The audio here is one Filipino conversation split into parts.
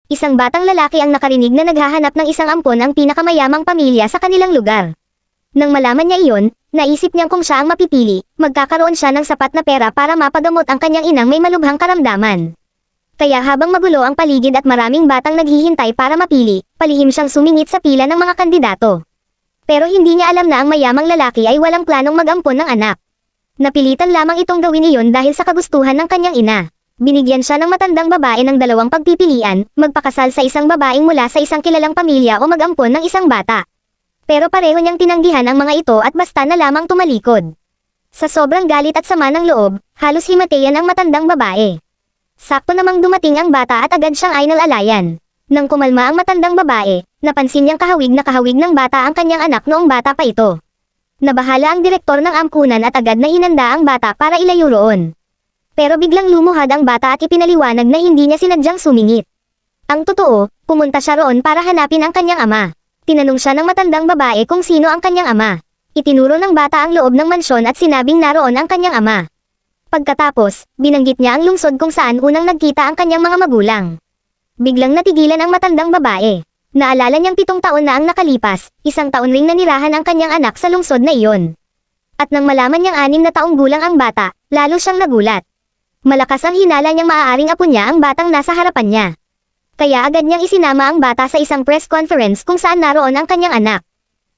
Isang batang lalaki ang nakarinig na naghahanap ng isang ampon ang pinakamayamang pamilya sa kanilang lugar. Nang malaman niya iyon, naisip niyang kung siya ang mapipili, magkakaroon siya ng sapat na pera para mapagamot ang kanyang inang may malubhang karamdaman. Kaya habang magulo ang paligid at maraming batang naghihintay para mapili, palihim siyang sumingit sa pila ng mga kandidato. Pero hindi niya alam na ang mayamang lalaki ay walang planong mag-ampon ng anak. Napilitan lamang itong gawin iyon dahil sa kagustuhan ng kanyang ina. Binigyan siya ng matandang babae ng dalawang pagpipilian, magpakasal sa isang babaeng mula sa isang kilalang pamilya o mag-ampon ng isang bata. Pero pareho niyang tinanggihan ang mga ito at basta na lamang tumalikod. Sa sobrang galit at sama ng loob, halos himatayan ang matandang babae. Sakto namang dumating ang bata at agad siyang inalalayan. Nang kumalma ang matandang babae, napansin niyang kahawig na kahawig ng bata ang kanyang anak noong bata pa ito. Nabahala ang direktor ng ampunan at agad na hinanda ang bata para ilayo roon. Pero biglang lumuhad ang bata at ipinaliwanag na hindi niya sinadyang sumingit. Ang totoo, pumunta siya roon para hanapin ang kanyang ama. Tinanong siya ng matandang babae kung sino ang kanyang ama. Itinuro ng bata ang loob ng mansyon at sinabing naroon ang kanyang ama. Pagkatapos, binanggit niya ang lungsod kung saan unang nagkita ang kanyang mga magulang. Biglang natigilan ang matandang babae. Naalala niyang 7 taon na ang nakalipas, 1 taon ring nanirahan ang kanyang anak sa lungsod na iyon. At nang malaman niyang 6 na taong gulang ang bata, lalo siyang nagulat. Malakas ang hinala niyang maaaring apo niya ang batang nasa harapan niya. Kaya agad niyang isinama ang bata sa isang press conference kung saan naroon ang kanyang anak.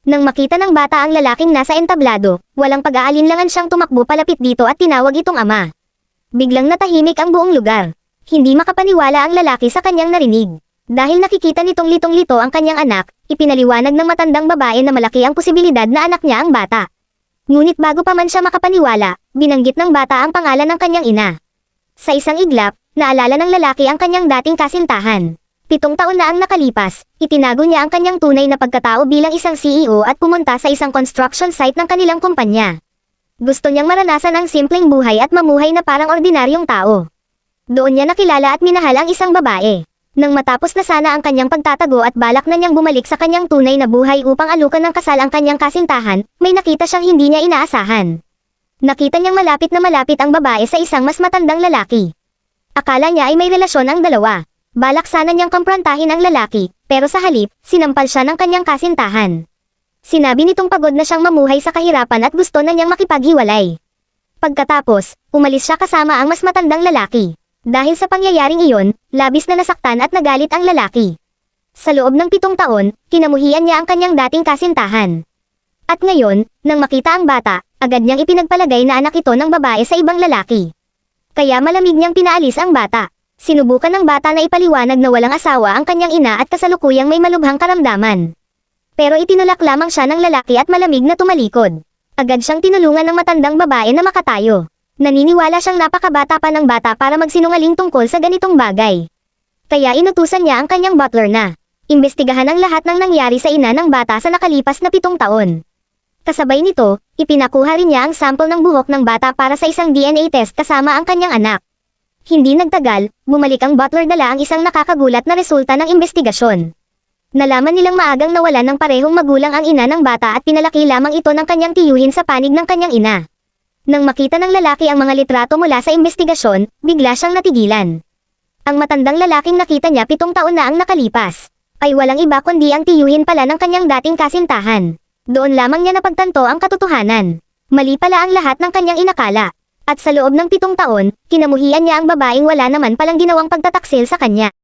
Nang makita ng bata ang lalaking nasa entablado, walang pag-aalinlangan siyang tumakbo palapit dito at tinawag itong ama. Biglang natahimik ang buong lugar. Hindi makapaniwala ang lalaki sa kanyang narinig. Dahil nakikita nitong litong-lito ang kanyang anak, ipinaliwanag ng matandang babae na malaki ang posibilidad na anak niya ang bata. Ngunit bago pa man siya makapaniwala, binanggit ng bata ang pangalan ng kanyang ina. Sa isang iglap, naalala ng lalaki ang kanyang dating kasintahan. 7 taon na ang nakalipas, itinago niya ang kanyang tunay na pagkatao bilang isang CEO at pumunta sa isang construction site ng kanilang kumpanya. Gusto niyang maranasan ang simpleng buhay at mamuhay na parang ordinaryong tao. Doon niya nakilala at minahal ang isang babae. Nang matapos na sana ang kanyang pagtatago at balak na niyang bumalik sa kanyang tunay na buhay upang alukan ng kasal ang kanyang kasintahan, may nakita siyang hindi niya inaasahan. Nakita niyang malapit na malapit ang babae sa isang mas matandang lalaki. Akala niya ay may relasyon ang dalawa. Balak sana niyang komprontahin ang lalaki, pero sa halip, sinampal siya ng kanyang kasintahan. Sinabi nitong pagod na siyang mamuhay sa kahirapan at gusto na niyang makipaghiwalay. Pagkatapos, umalis siya kasama ang mas matandang lalaki. Dahil sa pangyayaring iyon, labis na nasaktan at nagalit ang lalaki. Sa loob ng 7 taon, kinamuhian niya ang kanyang dating kasintahan. At ngayon, nang makita ang bata, agad niyang ipinagpalagay na anak ito ng babae sa ibang lalaki. Kaya malamig niyang pinaalis ang bata. Sinubukan ng bata na ipaliwanag na walang asawa ang kanyang ina at kasalukuyang may malubhang karamdaman. Pero itinulak lamang siya ng lalaki at malamig na tumalikod. Agad siyang tinulungan ng matandang babae na makatayo. Naniniwala siyang napakabata pa ng bata para magsinungaling tungkol sa ganitong bagay. Kaya inutusan niya ang kanyang butler na imbestigahan ang lahat ng nangyari sa ina ng bata sa nakalipas na 7 taon. Kasabay nito, ipinakuha rin niya ang sample ng buhok ng bata para sa isang DNA test kasama ang kanyang anak. Hindi nagtagal, bumalik ang butler dala ang isang nakakagulat na resulta ng investigasyon. Nalaman nilang maagang nawalan ng parehong magulang ang ina ng bata at pinalaki lamang ito ng kanyang tiyuhin sa panig ng kanyang ina. Nang makita ng lalaki ang mga litrato mula sa investigasyon, bigla siyang natigilan. Ang matandang lalaking nakita niya 7 taon na ang nakalipas, ay walang iba kundi ang tiyuhin pala ng kanyang dating kasintahan. Doon lamang niya napagtanto ang katotohanan. Mali pala ang lahat ng kanyang inakala. At sa loob ng 7 taon, kinamuhian niya ang babaeng wala naman palang ginawang pagtataksil sa kanya.